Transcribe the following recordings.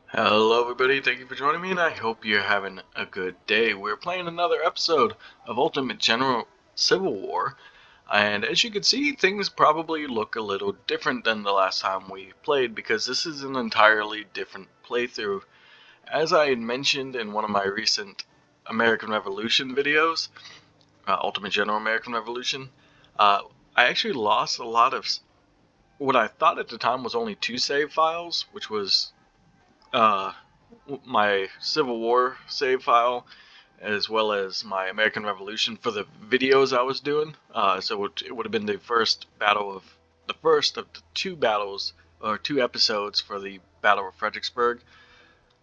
Hello everybody, thank you for joining me and I hope you're having a good day. We're playing another episode of Ultimate General Civil War, and as you can see, things probably look a little different than the last time we played because this is an entirely different playthrough. As I had mentioned in one of my recent American Revolution videos, Ultimate General American Revolution, I actually lost a lot of what I thought at the time was only 2 save files, which was uh, my Civil War save file, as well as my American Revolution for the videos I was doing. So it would have been the first of the 2 battles or 2 episodes for the Battle of Fredericksburg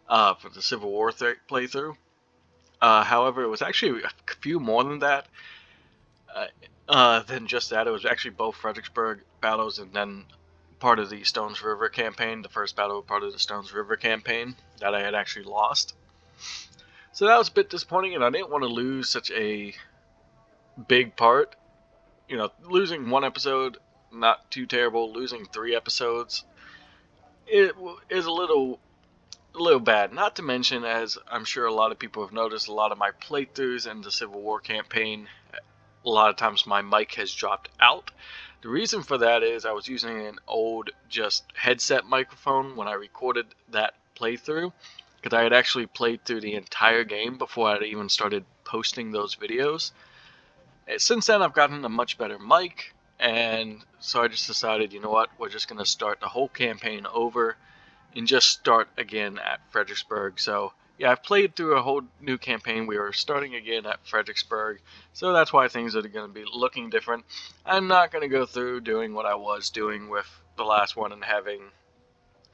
for the Civil War playthrough. However, it was actually a few more than that. Than just that. It was actually both Fredericksburg battles and then part of the Stones River campaign, the first battle part of the Stones River campaign that I had actually lost. So that was a bit disappointing, and I didn't want to lose such a big part. You know, losing 1 episode, not too terrible. Losing 3 episodes, it is a little bad. Not to mention, as I'm sure a lot of people have noticed, a lot of my playthroughs in the Civil War campaign, a lot of times my mic has dropped out. The reason for that is I was using an old just headset microphone when I recorded that playthrough, because I had actually played through the entire game before I even started posting those videos. Since then I've gotten a much better mic, and so I just decided, you know what, we're just going to start the whole campaign over and just start again at Fredericksburg. So yeah, I've played through a whole new campaign. We are starting again at Fredericksburg, so that's why things are going to be looking different. I'm not going to go through doing what I was doing with the last one and having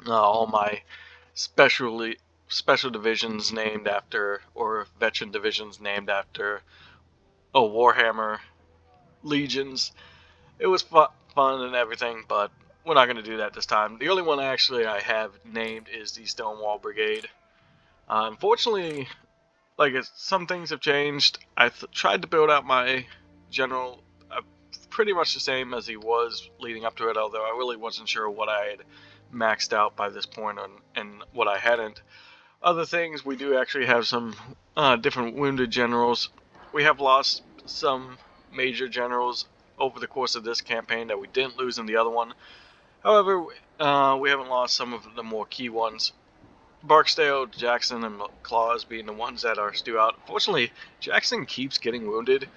all my special divisions named after, or veteran divisions named after, Warhammer legions. It was fun and everything, but we're not going to do that this time. The only one actually I have named is the Stonewall Brigade. Unfortunately, some things have changed. I tried to build out my general pretty much the same as he was leading up to it, although I really wasn't sure what I had maxed out by this point and what I hadn't. Other things, we do actually have some different wounded generals. We have lost some major generals over the course of this campaign that we didn't lose in the other one. However, we haven't lost some of the more key ones. Barksdale, Jackson, and Claus being the ones that are still out. Unfortunately, Jackson keeps getting wounded,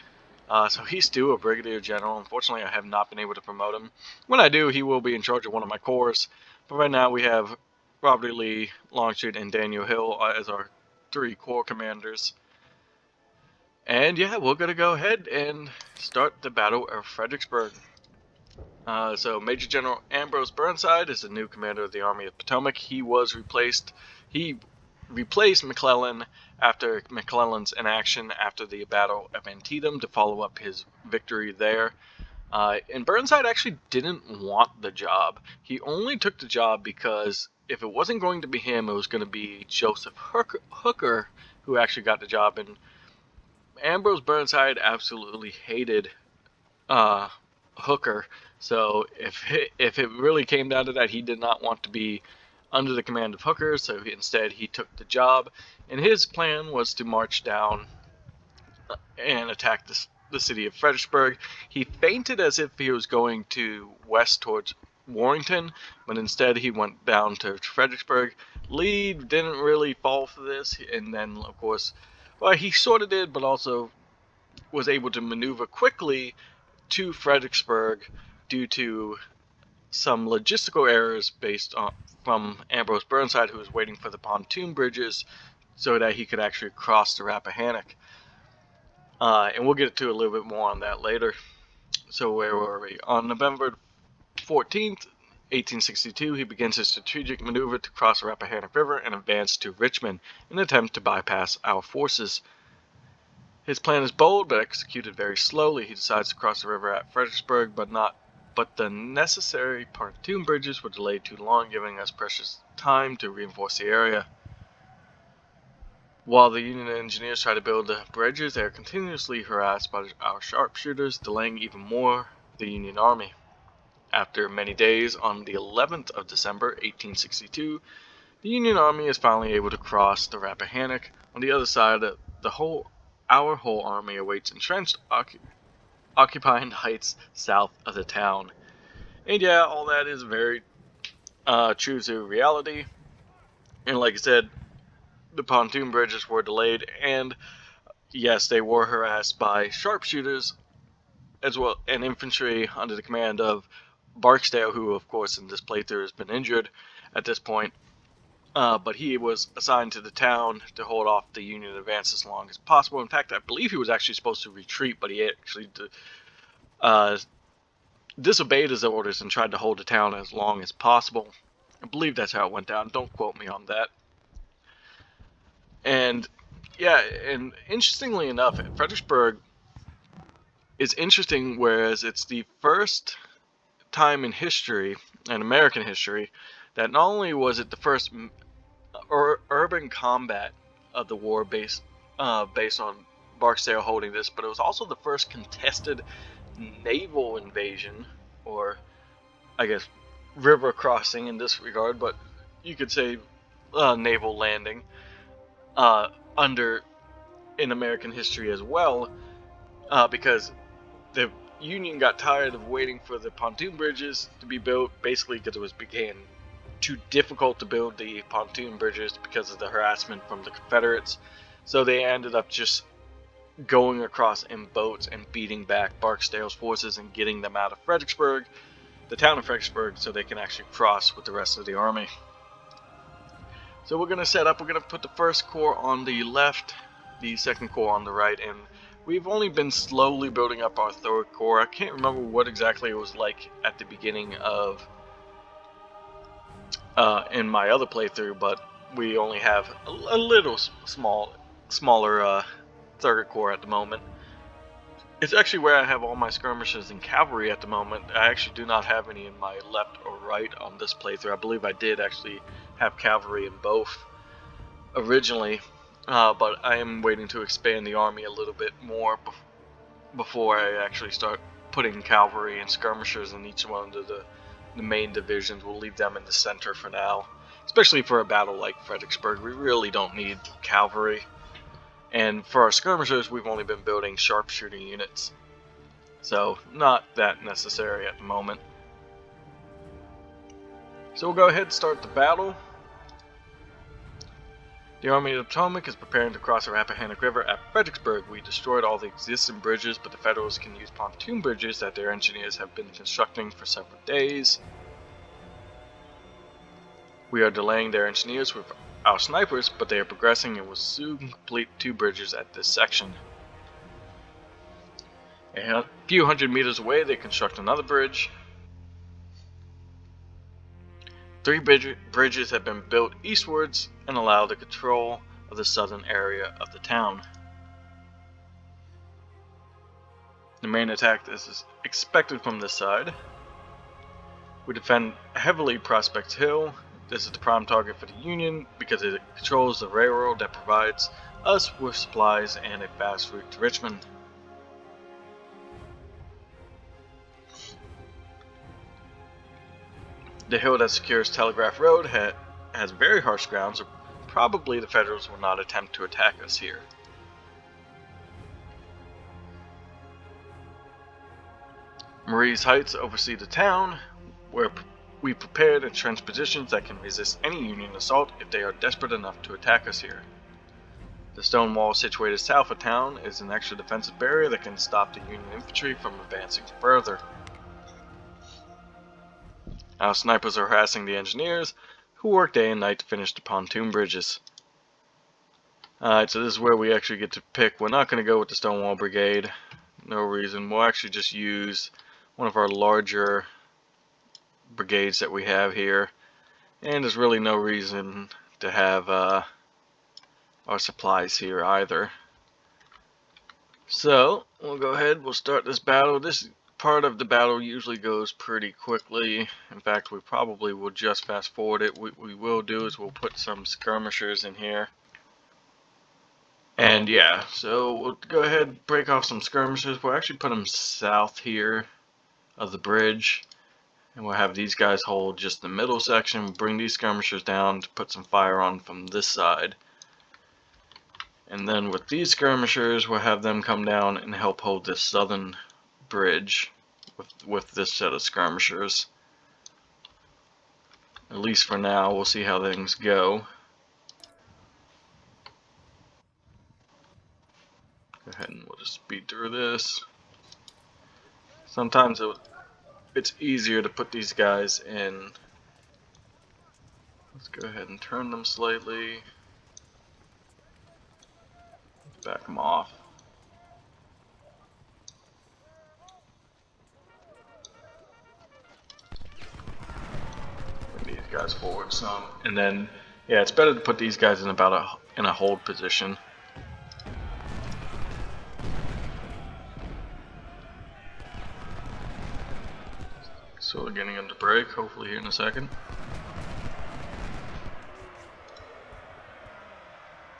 so he's still a brigadier general. Unfortunately, I have not been able to promote him. When I do, he will be in charge of one of my corps. But right now, we have Robert E. Lee, Longstreet, and Daniel Hill as our 3 corps commanders. And yeah, we're going to go ahead and start the Battle of Fredericksburg. So Major General Ambrose Burnside is the new commander of the Army of Potomac. He replaced McClellan after McClellan's inaction after the Battle of Antietam to follow up his victory there. And Burnside actually didn't want the job. He only took the job because if it wasn't going to be him, it was going to be Joseph Hooker who actually got the job. And Ambrose Burnside absolutely hated Hooker. So if it really came down to that, he did not want to be under the command of Hooker, so instead he took the job, and his plan was to march down and attack the city of Fredericksburg. He feinted as if he was going to west towards Warrenton, but instead he went down to Fredericksburg. Lee didn't really fall for this, and then of course, well, he sort of did, but also was able to maneuver quickly to Fredericksburg due to some logistical errors from Ambrose Burnside, who was waiting for the pontoon bridges so that he could actually cross the Rappahannock. And we'll get to a little bit more on that later. So where were we? On November 14th, 1862, he begins his strategic maneuver to cross the Rappahannock River and advance to Richmond in an attempt to bypass our forces. His plan is bold, but executed very slowly. He decides to cross the river at Fredericksburg, but the necessary pontoon bridges were delayed too long, giving us precious time to reinforce the area. While the Union engineers try to build the bridges, they are continuously harassed by our sharpshooters, delaying even more the Union Army. After many days, on the 11th of December 1862, the Union Army is finally able to cross the Rappahannock. On the other side, our whole army awaits entrenched, occupying the heights south of the town. And yeah, all that is very true to reality. And like I said, the pontoon bridges were delayed, and yes, they were harassed by sharpshooters as well, and infantry under the command of Barksdale, who, of course, in this playthrough has been injured at this point. But he was assigned to the town to hold off the Union advance as long as possible. In fact, I believe he was actually supposed to retreat, but he actually disobeyed his orders and tried to hold the town as long as possible. I believe that's how it went down. Don't quote me on that. And yeah, and interestingly enough, Fredericksburg is interesting, whereas it's the first time in history, in American history, that not only was it the first urban combat of the war based on Barksdale holding this, but it was also the first contested naval invasion, or I guess river crossing in this regard, but you could say naval landing under in American history as well, because the Union got tired of waiting for the pontoon bridges to be built, basically because it became too difficult to build the pontoon bridges because of the harassment from the Confederates. So they ended up just going across in boats and beating back Barksdale's forces and getting them out of Fredericksburg, the town of Fredericksburg, so they can actually cross with the rest of the army. So we're going to put the first corps on the left, the second corps on the right, and we've only been slowly building up our third corps. I can't remember what exactly it was like at the beginning of in my other playthrough, but we only have a little smaller third corps at the moment. It's actually where I have all my skirmishers and cavalry at the moment. I actually do not have any in my left or right on this playthrough. I believe I did actually have cavalry in both originally, but I am waiting to expand the army a little bit more before I actually start putting cavalry and skirmishers in each one of the main divisions. We'll leave them in the center for now, especially for a battle like Fredericksburg. We really don't need cavalry. And for our skirmishers, we've only been building sharpshooting units, so not that necessary at the moment. So we'll go ahead and start the battle. The Army of the Potomac is preparing to cross the Rappahannock River at Fredericksburg. We destroyed all the existing bridges, but the Federals can use pontoon bridges that their engineers have been constructing for several days. We are delaying their engineers with our snipers, but they are progressing and will soon complete 2 bridges at this section. A few hundred meters away, they construct another bridge. 3 bridges have been built eastwards and allow the control of the southern area of the town. The main attack is expected from this side. We defend heavily Prospect Hill. This is the prime target for the Union because it controls the railroad that provides us with supplies and a fast route to Richmond. The hill that secures Telegraph Road has very harsh ground, so probably the Federals will not attempt to attack us here. Marie's Heights oversee the town, where we prepared entrenched positions that can resist any Union assault if they are desperate enough to attack us here. The stone wall situated south of town is an extra defensive barrier that can stop the Union infantry from advancing further. Our snipers are harassing the engineers, who work day and night to finish the pontoon bridges. Alright, so this is where we actually get to pick. We're not going to go with the Stonewall Brigade. No reason. We'll actually just use one of our larger brigades that we have here. And there's really no reason to have our supplies here either. So, we'll go ahead, we'll start this battle. This part of the battle usually goes pretty quickly. In fact, we probably will just fast forward it. What we will do is we'll put some skirmishers in here. And yeah, so we'll go ahead and break off some skirmishers. We'll actually put them south here of the bridge, and we'll have these guys hold just the middle section, bring these skirmishers down to put some fire on from this side. And then with these skirmishers, we'll have them come down and help hold this southern bridge with this set of skirmishers. At least for now, we'll see how things go. Go ahead and we'll just speed through this. Sometimes it's easier to put these guys in. Let's go ahead and turn them slightly. Back them off. Bring these guys forward some, and then yeah, it's better to put these guys in about in a hold position. So we're getting them to break, hopefully here in a second.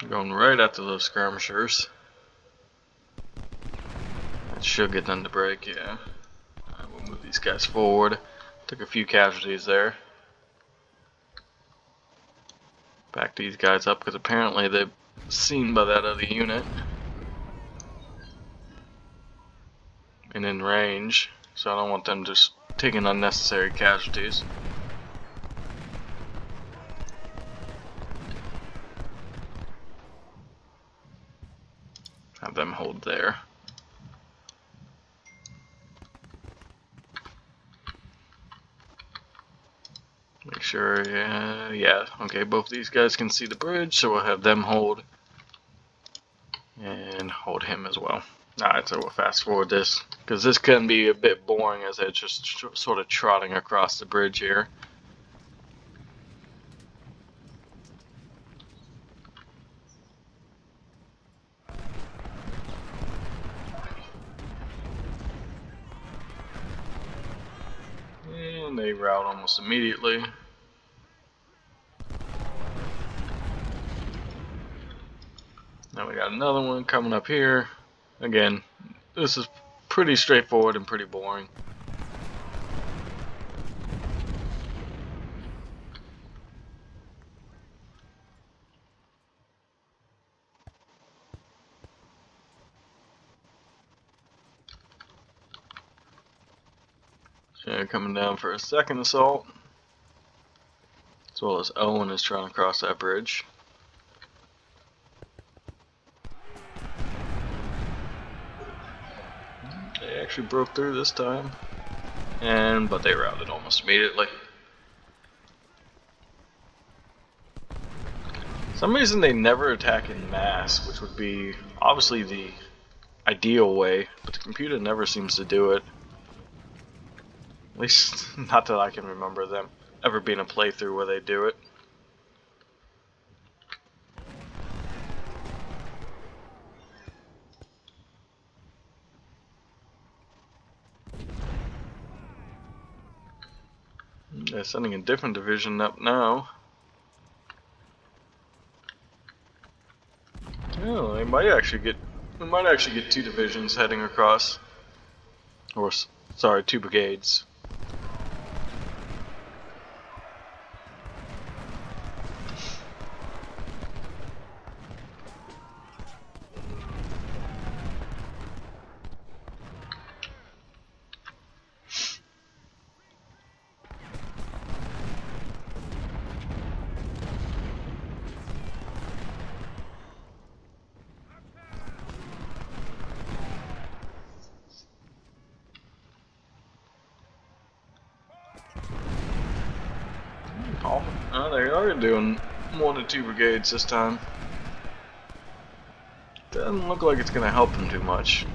Going right after those skirmishers. That should get them to break, yeah. Alright, we'll move these guys forward. Took a few casualties there. Back these guys up because apparently they're seen by that other unit. And in range, so I don't want them just taking unnecessary casualties. Have them hold there. Make sure, yeah, okay, both these guys can see the bridge, so we'll have them hold. And hold him as well. Alright, so we'll fast forward this, because this can be a bit boring as they're just sort of trotting across the bridge here. And they rout almost immediately. Now we got another one coming up here. Again, this is pretty straightforward and pretty boring. So coming down for a second assault, as well as Owen is trying to cross that bridge. They actually broke through this time, but they routed almost immediately. For some reason they never attack in mass, which would be obviously the ideal way, but the computer never seems to do it. At least not that I can remember them ever being a playthrough where they do it. They're sending a different division up now. Oh, we might actually get two divisions heading across, or sorry, 2 brigades. Oh, they are doing 1 to 2 brigades this time. Doesn't look like it's going to help them too much.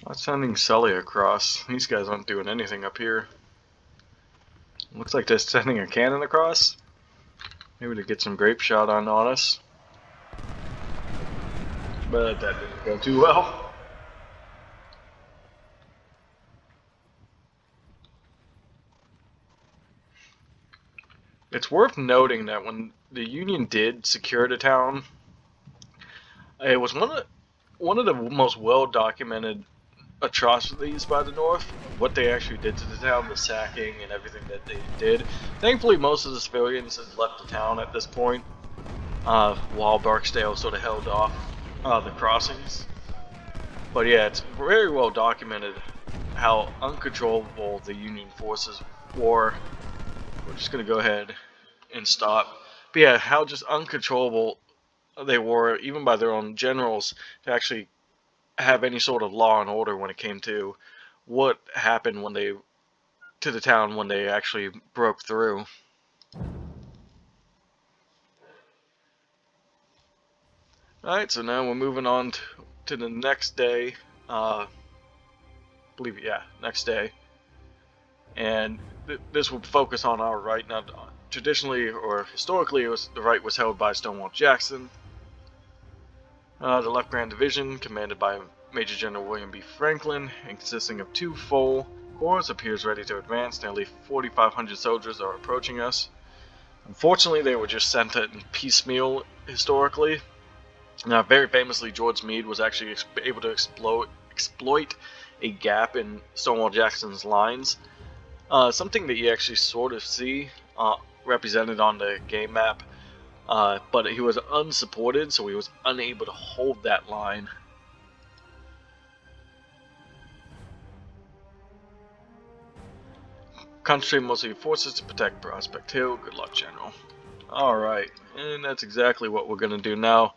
Not sending Sully across. These guys aren't doing anything up here. Looks like they're sending a cannon across. Maybe to get some grape shot on us. but that didn't go too well. It's worth noting that when the Union did secure the town, it was one of the most well documented atrocities by the North. What they actually did to the town, the sacking and everything that they did. Thankfully, most of the civilians had left the town at this point, while Barksdale sort of held off the crossings. But yeah, it's very well documented how uncontrollable the Union forces were. We're just gonna go ahead and stop. But yeah, how just uncontrollable they were, even by their own generals, to actually have any sort of law and order when it came to what happened when they to the town when they actually broke through. Alright, so now we're moving on to the next day. Believe it, yeah, next day. And this will focus on our right. Now, traditionally or historically, the right was held by Stonewall Jackson. The Left Grand Division, commanded by Major General William B. Franklin, and consisting of 2 full corps, appears ready to advance. Nearly 4,500 soldiers are approaching us. Unfortunately, they were just sent in piecemeal historically. Now, very famously, George Meade was actually able to exploit a gap in Stonewall Jackson's lines. Something that you actually sort of see represented on the game map. But he was unsupported, so he was unable to hold that line. Concentrate most of your forces to protect Prospect Hill. Good luck, General. Alright, and that's exactly what we're going to do now.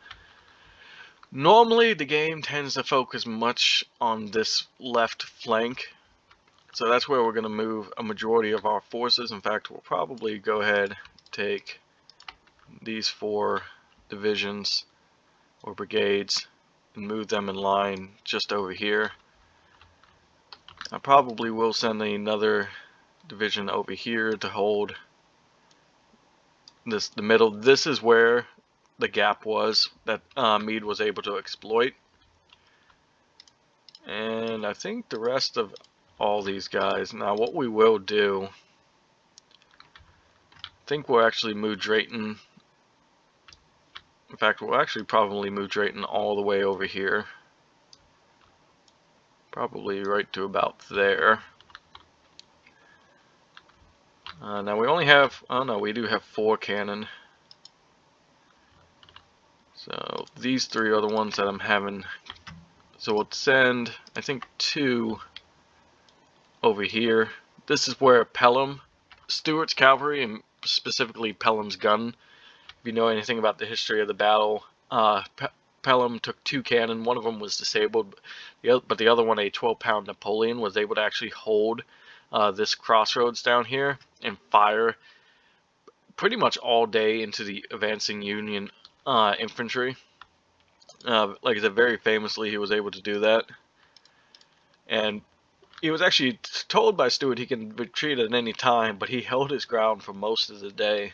Normally, the game tends to focus much on this left flank, so that's where we're going to move a majority of our forces. In fact, we'll probably go ahead and take these 4 divisions or brigades and move them in line just over here. I probably will send another division over here to hold the middle. This is where the gap was that Meade was able to exploit. And I think the rest of all these guys. Now what we will do, I think we'll actually move Drayton. In fact, we'll actually probably move Drayton all the way over here. Probably right to about there. Now we only have, oh no, we do have 4 cannon. So these 3 are the ones that I'm having. So we'll send, I think, 2 over here. This is where Pelham, Stuart's cavalry, and specifically Pelham's gun. If you know anything about the history of the battle, Pelham took 2 cannon. One of them was disabled, but the other one, a 12-pound Napoleon, was able to actually hold this crossroads down here and fire pretty much all day into the advancing Union infantry. Like I said, very famously, he was able to do that. And he was actually told by Stuart he can retreat at any time, but he held his ground for most of the day.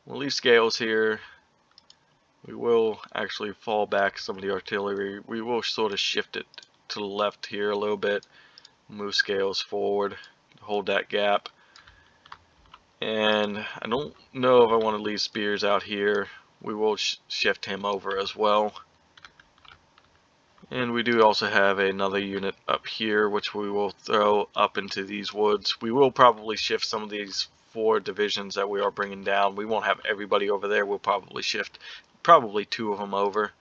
We'll leave Scales here. We will actually fall back some of the artillery. We will sort of shift it to the left here a little bit. Move Scales forward to hold that gap. And I don't know if I want to leave Spears out here. We will shift him over as well. And we do also have another unit up here, which we will throw up into these woods. We will probably shift some of these 4 divisions that we are bringing down. We won't have everybody over there. We'll probably shift probably 2 of them over.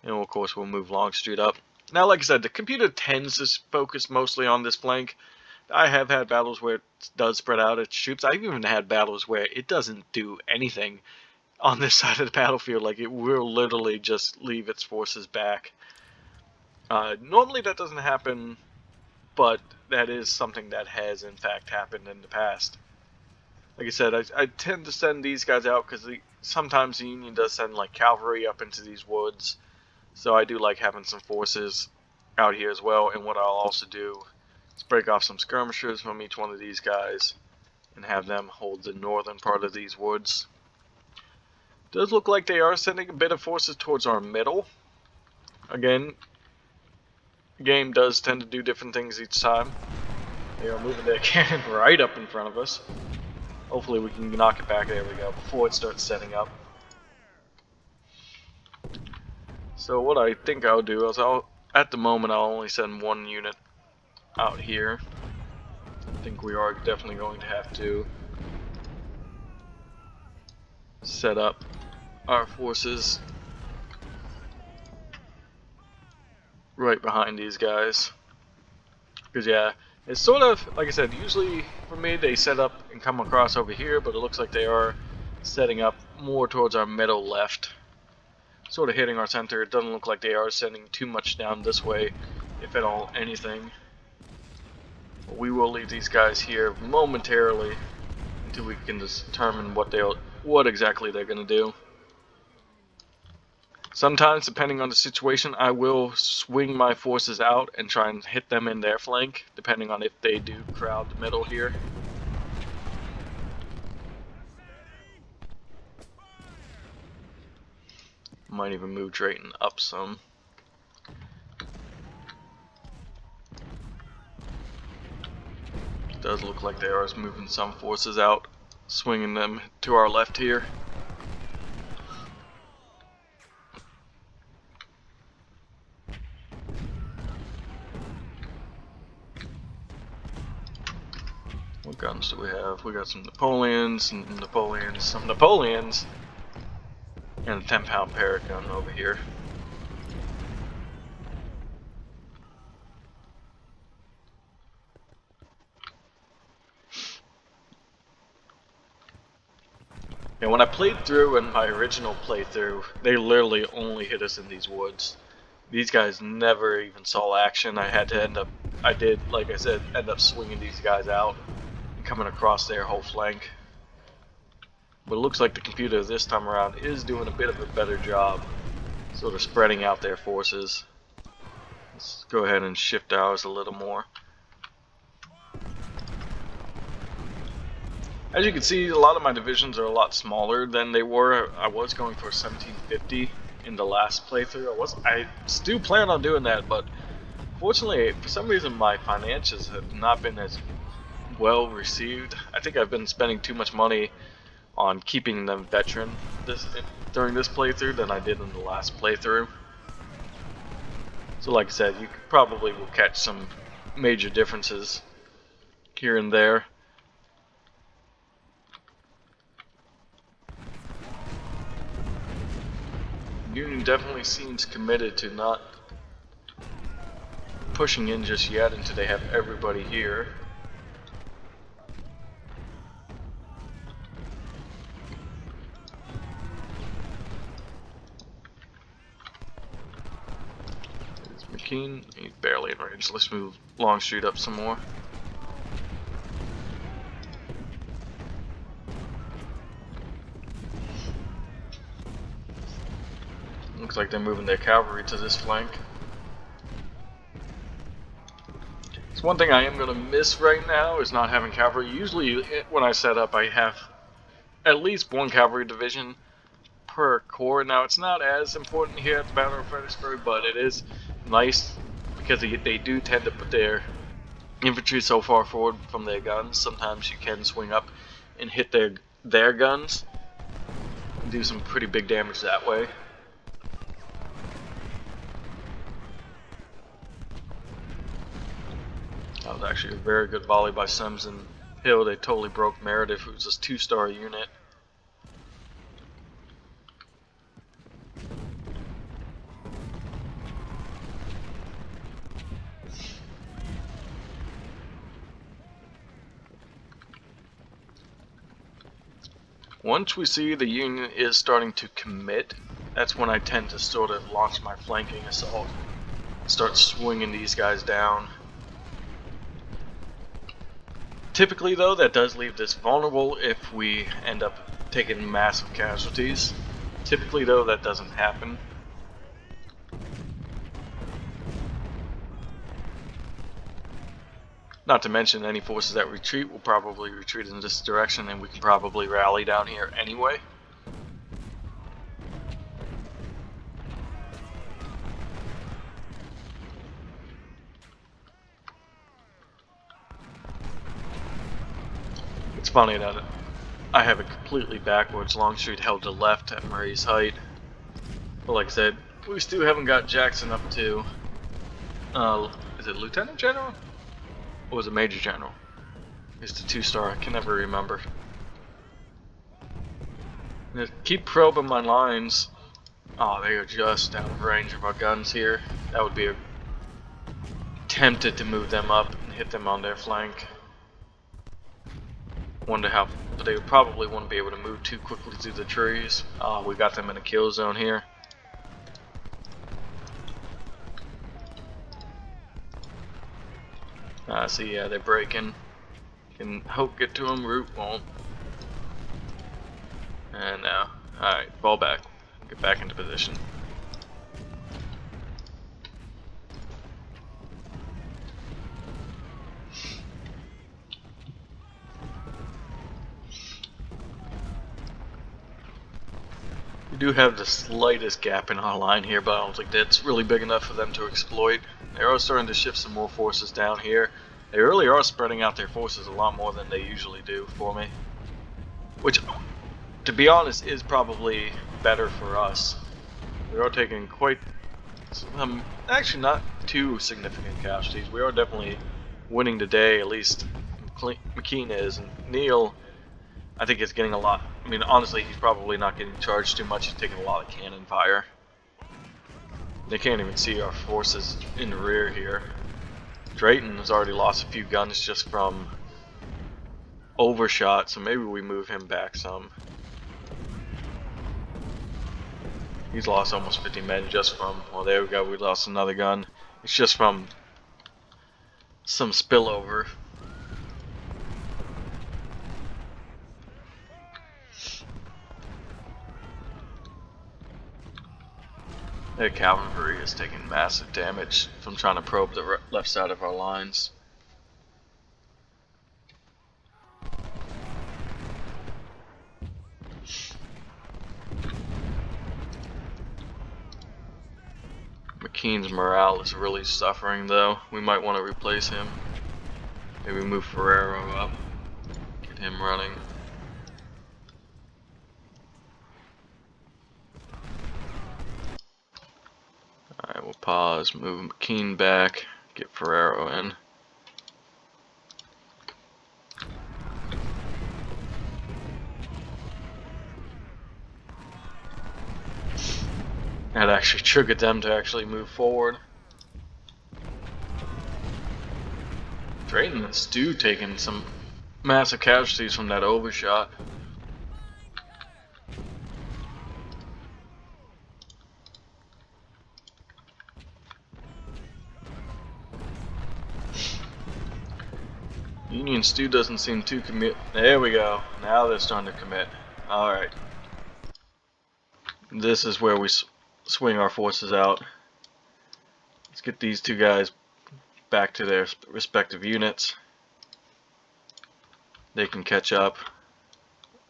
And of course, we'll move Longstreet up. Now, like I said, the computer tends to focus mostly on this flank. I have had battles where it does spread out its troops. I've even had battles where it doesn't do anything on this side of the battlefield. Like, it will literally just leave its forces back. Normally that doesn't happen, but that is something that has in fact happened in the past. Like I said, I tend to send these guys out because sometimes the Union does send like cavalry up into these woods. So I do like having some forces out here as well. And what I'll also do is break off some skirmishers from each one of these guys and have them hold the northern part of these woods. Does look like they are sending a bit of forces towards our middle. Again, the game does tend to do different things each time. They are moving their cannon right up in front of us. Hopefully we can knock it back. There we go, before it starts setting up. So what I think I'll do is at the moment I'll only send one unit out here. I think we are definitely going to have to set up our forces right behind these guys. Because yeah, it's sort of, like I said, usually for me they set up and come across over here, but it looks like they are setting up more towards our middle left. Sort of hitting our center. It doesn't look like they are sending too much down this way, if at all anything. But we will leave these guys here momentarily until we can determine what exactly they're going to do. Sometimes, depending on the situation, I will swing my forces out and try and hit them in their flank, depending on if they do crowd the middle here. Might even move Drayton up some. It does look like they are moving some forces out, swinging them to our left here. What guns do we have? We got some Napoleons, some Napoleons, and a 10-pound Parrott gun over here. And when I played through in my original playthrough, they literally only hit us in these woods. These guys never even saw action. I did, like I said, end up swinging these guys out and coming across their whole flank. But it looks like the computer this time around is doing a bit of a better job sort of spreading out their forces. Let's go ahead and shift ours a little more. As you can see, a lot of my divisions are a lot smaller than they were. I was going for 1750 in the last playthrough. I still plan on doing that, but fortunately, for some reason, my finances have not been as well received. I think I've been spending too much money on keeping them veteran during this playthrough than I did in the last playthrough. So like I said, you probably will catch some major differences here and there. Union definitely seems committed to not pushing in just yet until they have everybody here. There's McKean, he's barely in range. Let's move Longstreet up some more. Looks like they're moving their cavalry to this flank. So one thing I am going to miss right now is not having cavalry. Usually when I set up I have at least one cavalry division per corps. Now it's not as important here at the Battle of Fredericksburg, but it is nice because they do tend to put their infantry so far forward from their guns. Sometimes you can swing up and hit their guns and do some pretty big damage that way. That was actually a very good volley by Sims and Hill. They totally broke Meredith, who's a 2-star unit. Once we see the Union is starting to commit, that's when I tend to sort of launch my flanking assault. Start swinging these guys down. Typically though, that does leave this vulnerable if we end up taking massive casualties. Typically though, that doesn't happen. Not to mention any forces that retreat will probably retreat in this direction and we can probably rally down here anyway. It's funny that I have it completely backwards. Longstreet held to left at Murray's Height. But like I said, we still haven't got Jackson up to, is it Lieutenant General? Or was it Major General? It's the 2-star, I can never remember. Keep probing my lines. Oh, they are just out of range of our guns here. That would be tempted to move them up and hit them on their flank. Wonder how, but they probably wouldn't be able to move too quickly through the trees. We got them in a kill zone here. See, yeah, they're breaking. Can hope get to them, root won't. And now, alright, fall back. Get back into position. We do have the slightest gap in our line here, but I don't think that's really big enough for them to exploit. They are starting to shift some more forces down here. They really are spreading out their forces a lot more than they usually do for me. Which, to be honest, is probably better for us. We are taking quite some, actually not too significant casualties. We are definitely winning the day, at least McKean is. And Neil, I think, is getting a lot. I mean, honestly, he's probably not getting charged too much. He's taking a lot of cannon fire. They can't even see our forces in the rear here. Drayton has already lost a few guns just from overshot, so maybe we move him back some. He's lost almost 50 men just from, well, there we go, we lost another gun. It's just from some spillover. Their cavalry is taking massive damage from trying to probe the left side of our lines. McKean's morale is really suffering though. We might want to replace him. Maybe move Ferrero up. Get him running. Alright, we'll pause, move McKean back, get Ferrero in. That actually triggered them to actually move forward. Drayton and Stu taking some massive casualties from that overshot. Union Stu doesn't seem too commit. There we go. Now they're starting to commit. Alright. This is where we swing our forces out. Let's get these two guys back to their respective units. They can catch up.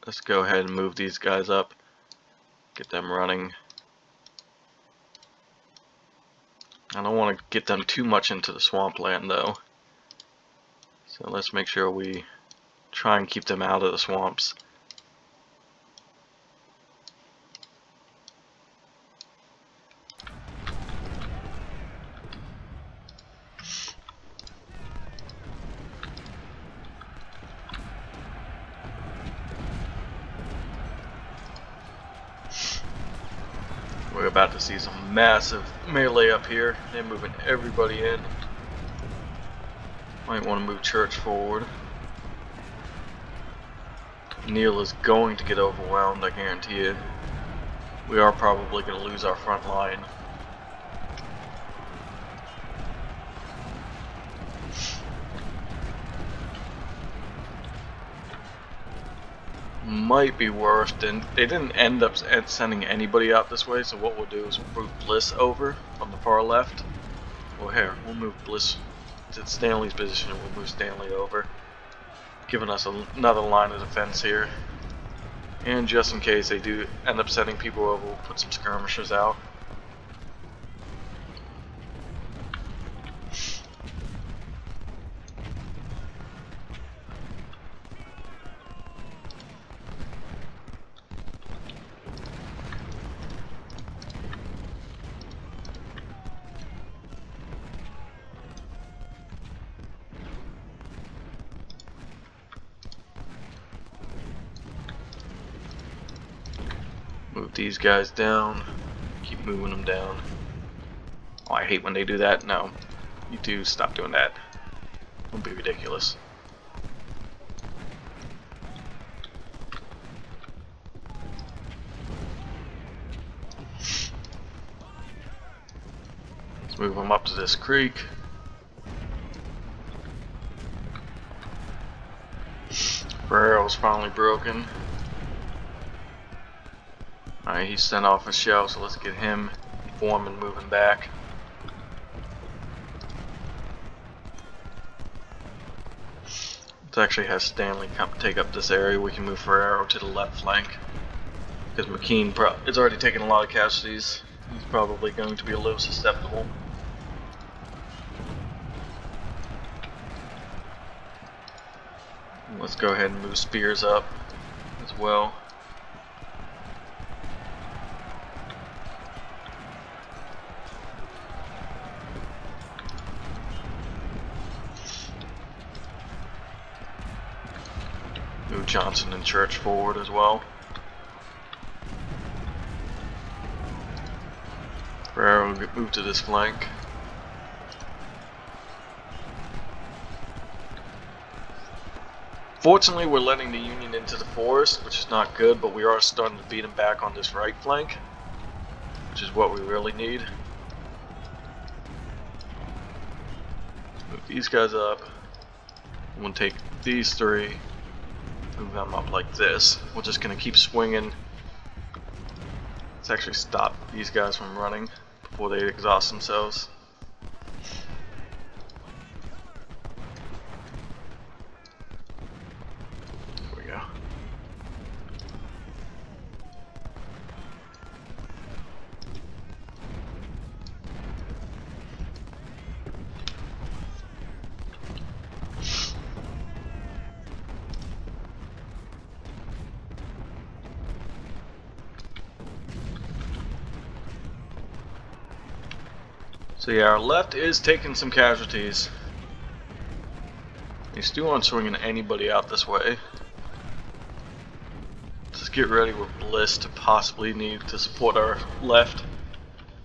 Let's go ahead and move these guys up. Get them running. I don't want to get them too much into the swampland though. So let's make sure we try and keep them out of the swamps. We're about to see some massive melee up here. They're moving everybody in. Might want to move Church forward. Neil is going to get overwhelmed, I guarantee it. We are probably going to lose our front line. Might be worse than, they didn't end up sending anybody out this way, so what we'll do is we'll move Bliss over on the far left. Well, here, we'll move Bliss to Stanley's position and we'll move Stanley over, giving us another line of defense here. And just in case they do end up sending people over, we'll put some skirmishers out. these guys down. Keep moving them down. Oh, I hate when they do that. No, you two stop doing that. Don't be ridiculous. Let's move them up to this creek. Barrel's finally broken. Alright, he sent off a shell, so let's get him formed and moving back. Let's actually have Stanley come take up this area. We can move Ferrero to the left flank. Because McKean is already taking a lot of casualties. He's probably going to be a little susceptible. Let's go ahead and move Spears up as well. Move Johnson and Church forward as well. Ferrero will move to this flank. Fortunately, we're letting the Union into the forest, which is not good, but we are starting to beat them back on this right flank, which is what we really need. Move these guys up. I'm going to take these three, move them up like this. We're just going to keep swinging. Let's actually stop these guys from running before they exhaust themselves. So yeah, our left is taking some casualties. They still aren't swinging anybody out this way. Let's get ready with Bliss to possibly need to support our left.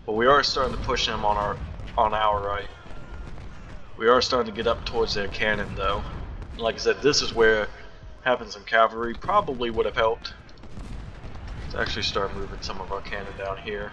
But we are starting to push them on our right. We are starting to get up towards their cannon though. Like I said, this is where having some cavalry probably would have helped. Let's actually start moving some of our cannon down here.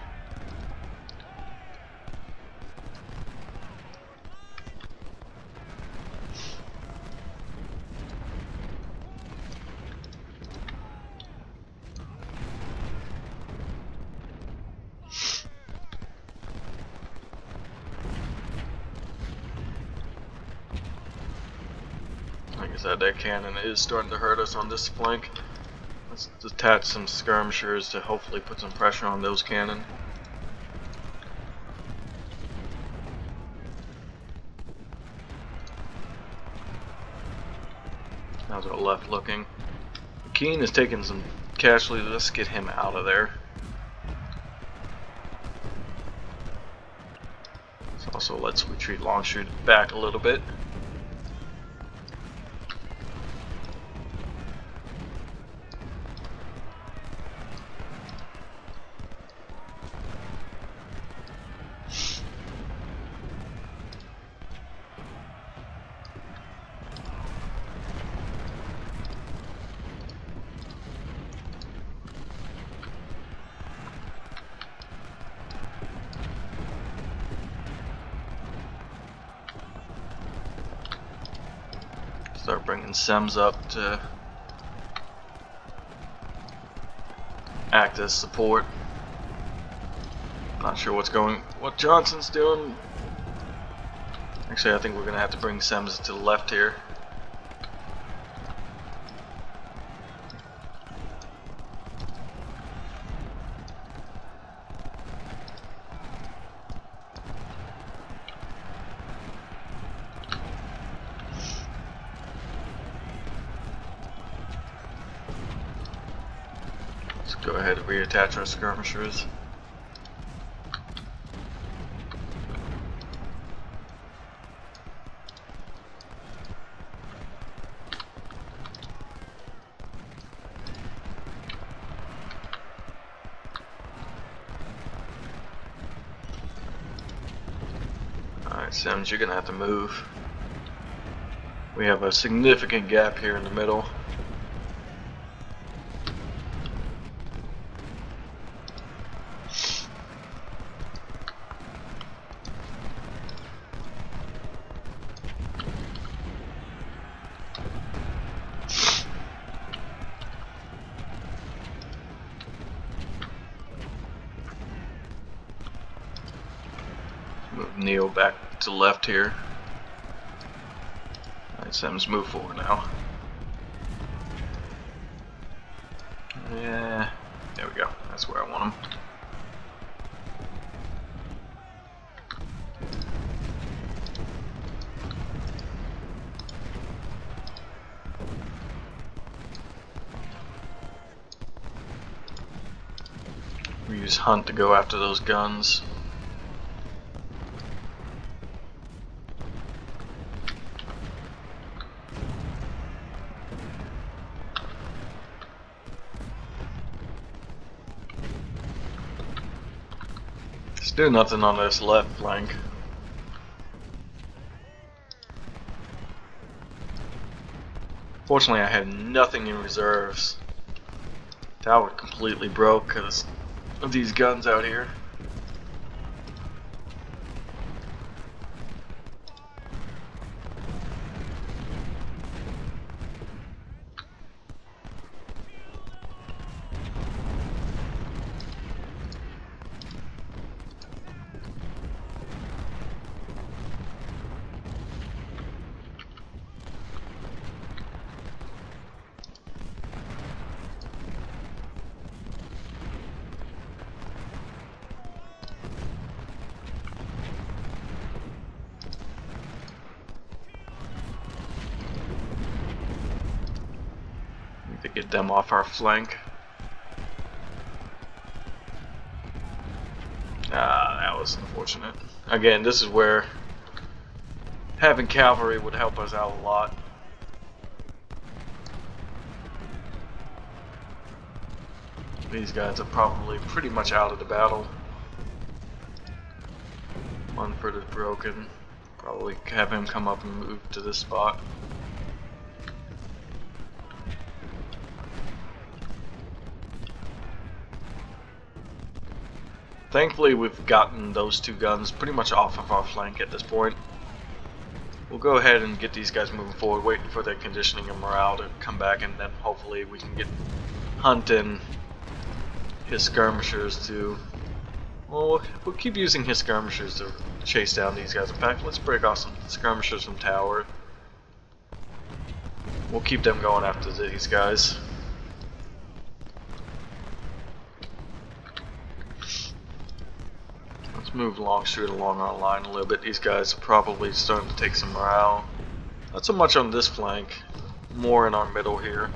Like I said, that cannon is starting to hurt us on this flank. Let's attach some skirmishers to hopefully put some pressure on those cannon. How's our left looking? McKean is taking some casualties. Let's get him out of there. So let's retreat Longstreet back a little bit. Start bringing Sems up to act as support. Not sure what Johnson's doing. Actually, I think we're gonna have to bring Sems to the left here. Let's go ahead and reattach our skirmishers. Alright, Sims, you're gonna have to move. We have a significant gap here in the middle. Move Neo back to left here. Alright, Sims, move forward now. Yeah, there we go. That's where I want him. We use Hunt to go after those guns. Still nothing on this left flank. Fortunately, I had nothing in reserves. Tower completely broke because of these guns out here. To get them off our flank. That was unfortunate. Again, this is where having cavalry would help us out a lot. These guys are probably pretty much out of the battle. Munford is broken. Probably have him come up and move to this spot. Thankfully, we've gotten those two guns pretty much off of our flank at this point. We'll go ahead and get these guys moving forward, waiting for their conditioning and morale to come back, and then hopefully we can get Hunt and his skirmishers to... Well, we'll keep using his skirmishers to chase down these guys. In fact, let's break off some skirmishers from tower. We'll keep them going after these guys. Move Longstreet along our line a little bit. These guys are probably starting to take some morale. Not so much on this flank, more in our middle here.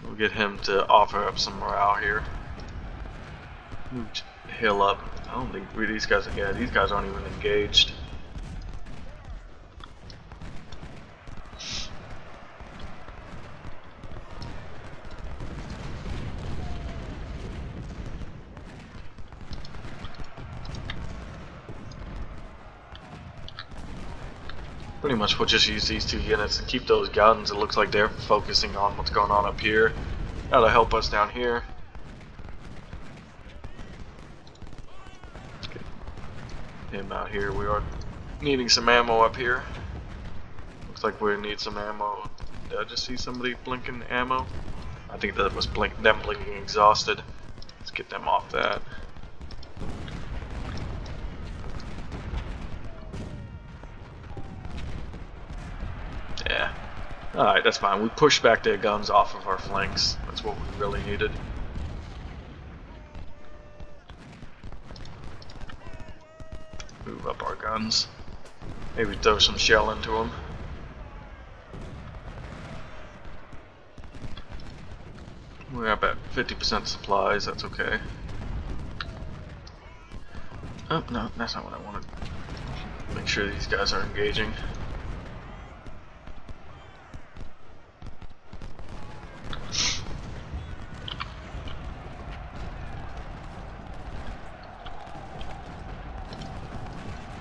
We'll get him to offer up some morale here. Move Hill up. I don't think these guys are, yeah, these guys aren't even engaged. Pretty much we'll just use these two units and keep those guns. It looks like they're focusing on what's going on up here. That'll help us down here. Let's get him out here. We are needing some ammo up here. Looks like we need some ammo. Did I just see somebody blinking ammo? I think that was them blinking exhausted. Let's get them off that. Yeah. Alright, that's fine. We pushed back their guns off of our flanks. That's what we really needed. Move up our guns. Maybe throw some shell into them. We're up at 50% supplies. That's okay. Oh, no, that's not what I wanted. Make sure these guys are engaging.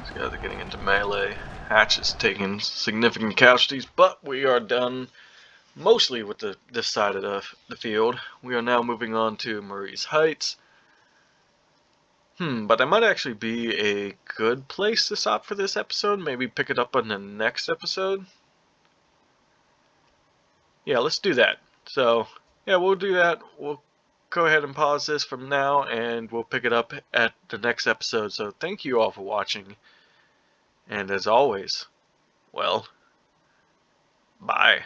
These guys are getting into melee. Hatch is taking significant casualties, but we are done mostly with this side of the field. We are now moving on to Marie's Heights. But that might actually be a good place to stop for this episode. Maybe pick it up on the next episode. Yeah, let's do that. So, yeah, we'll do that. We'll go ahead and pause this from now, and we'll pick it up at the next episode. So thank you all for watching. And as always, well, bye.